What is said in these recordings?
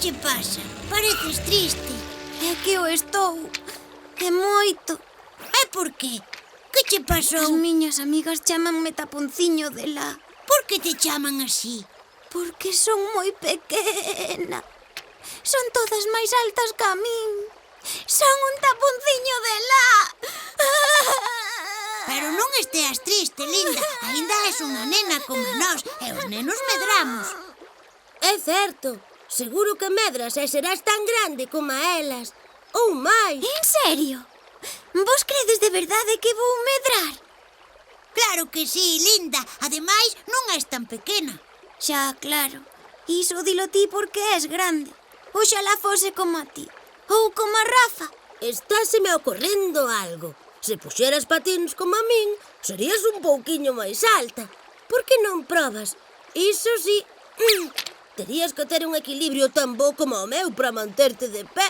che pasa? Pareces triste. É que eu estou. É moito. E por qué? Que che pasou? As miñas amigas chamanme taponciño de la. Por que te chaman así? Porque son moi pequena. Son todas máis altas que a min. Son un taponciño de la. Pero non esteas triste, linda. Ainda és unha nena como nós, e os nenos medramos. É certo. Seguro que medras e serás tan grande como elas. Ou máis. En serio? Vos credes de verdade que vou medrar? Claro que sí, linda. Ademais, non és tan pequena. Xa, claro. Iso dilo ti porque és grande. Oxalá fose como a ti. Ou como a Rafa. Estáseme ocorrendo algo. Se puxeras patins como a min, serías un pouquiño máis alta. Por que non probas? Iso sí, terías que ter un equilibrio tan bo como o meu para manterte de pé.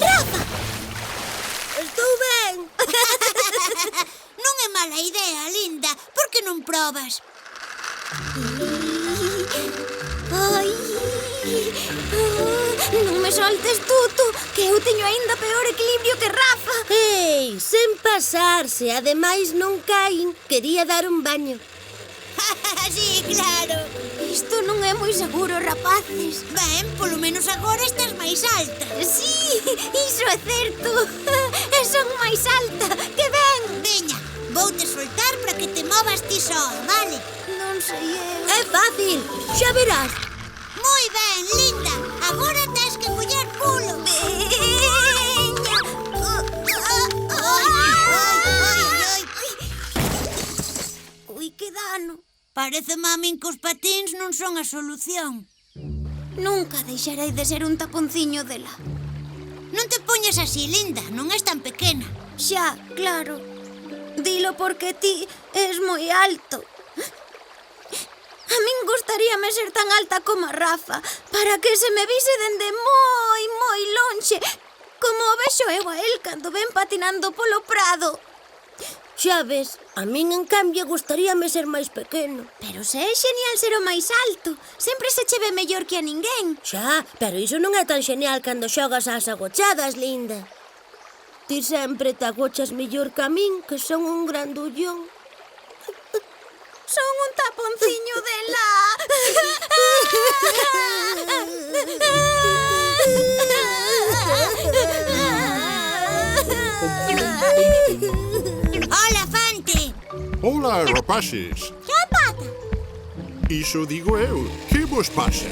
Rafa! Estou ben. Non é mala idea, linda. Por que non probas? Ai! Non me soltes, Tutu, que eu teño aínda peor equilibrio que Rafa. Ei, sen pasarse, ademais non caín. Quería dar un baño. Sí, claro. Isto non é moi seguro, rapaces. Ben, polo menos agora estás máis alta. Sí, iso é certo. E son máis alta. Que ben. Veña, voute soltar para que te movas ti soa, vale? Non sei eu. É fácil, xa verás. Moi ben, linda. Agora tens que coller pulo. Veña. Ai. Ui, que dano. Parece a min que os patíns non son a solución. Nunca deixarei de ser un taponciño dela. Non te poñas así, linda. Non és tan pequena. Xa, claro. Dilo porque ti és moi alto. A min gustaríame ser tan alta como a Rafa, para que se me vise dende moi, moi lonxe, como o vexo eu a él cando ven patinando polo prado. Xa ves, a min en cambio gustaríame ser máis pequeno. Pero se é genial ser o máis alto, sempre se che ve mellor que a ninguén. Xa, pero iso non é tan genial cando xogas ás agochadas, linda. Ti sempre te agochas mellor que a min, que son un grandullón. Son un taponciño de la. Hola, Fante. Hola, rapaces. Que pata? Iso digo eu. Que vos pasa?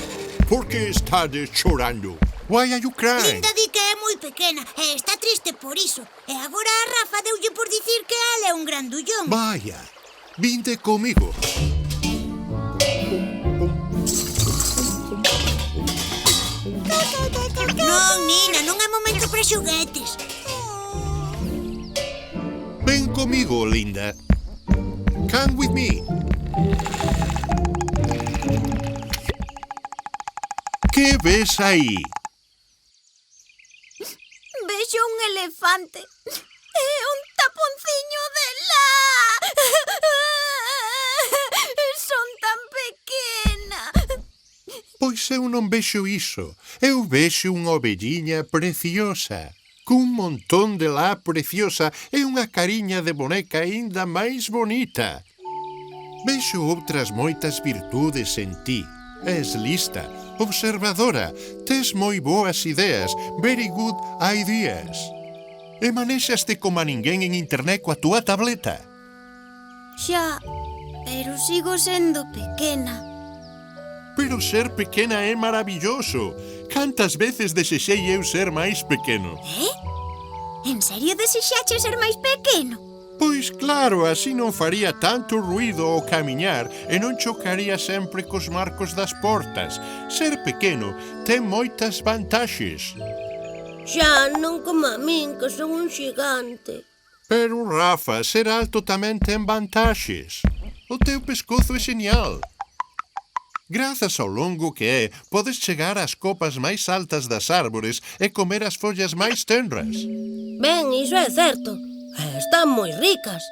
Por que estades chorando? Why are you crying? Linda di que é moi pequena e está triste por iso. E agora a Rafa deulle por dicir que ela é un grandullón. Vaya, vinte comigo. Non, nina, non é momento para xoguetes. Ven comigo, linda. Come with me. Que ves aí? Vexo un elefante. É un taponciño de la. Son tan pequena. Pois eu non vexo iso. Eu vexo unha ovelliña preciosa, cun montón de lá preciosa e unha cariña de boneca aínda máis bonita. Vexo outras moitas virtudes en ti. És lista, observadora, tes moi boas ideas, very good ideas. E manexaste como a ninguén en internet coa túa tableta. Xa, pero sigo sendo pequena. Pero ser pequena é maravilloso. Cantas veces desexei eu ser máis pequeno? En serio desexache ser máis pequeno? Pois claro, así non faría tanto ruído ao camiñar e non chocaría sempre cos marcos das portas. Ser pequeno ten moitas vantaxes. Xa, non como a min, que son un xigante. Pero, Rafa, ser alto tamén ten vantaxes. O teu pescozo é genial. Grazas ao longo que é, podes chegar ás copas máis altas das árbores e comer as follas máis tenras. Ben, iso é certo. Están moi ricas.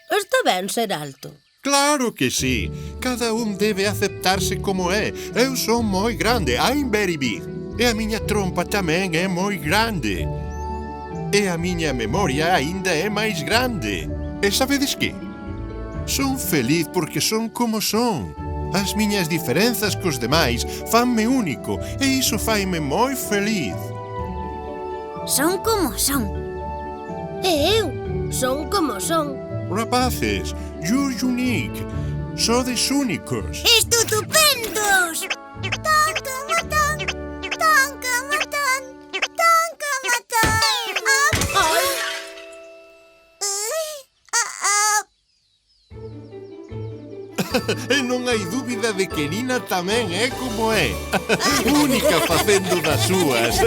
Está ben ser alto. Claro que sí. Cada debe aceptarse como é. Eu son moi grande, I'm very big. E a miña trompa tamén é moi grande. E a miña memoria aínda é máis grande. E sabedes que? Son feliz porque son como son. As miñas diferenzas cos demais fanme único e iso faime moi feliz. Son como son. E eu son como son. Rapaces, you're unique. Sodes únicos. Estupendos! Tan-ca-matan, tan-ca-matan, tan-ca-matan. Ai, E non hai dúbida de que Nina tamén é como é. Única facendo das súas.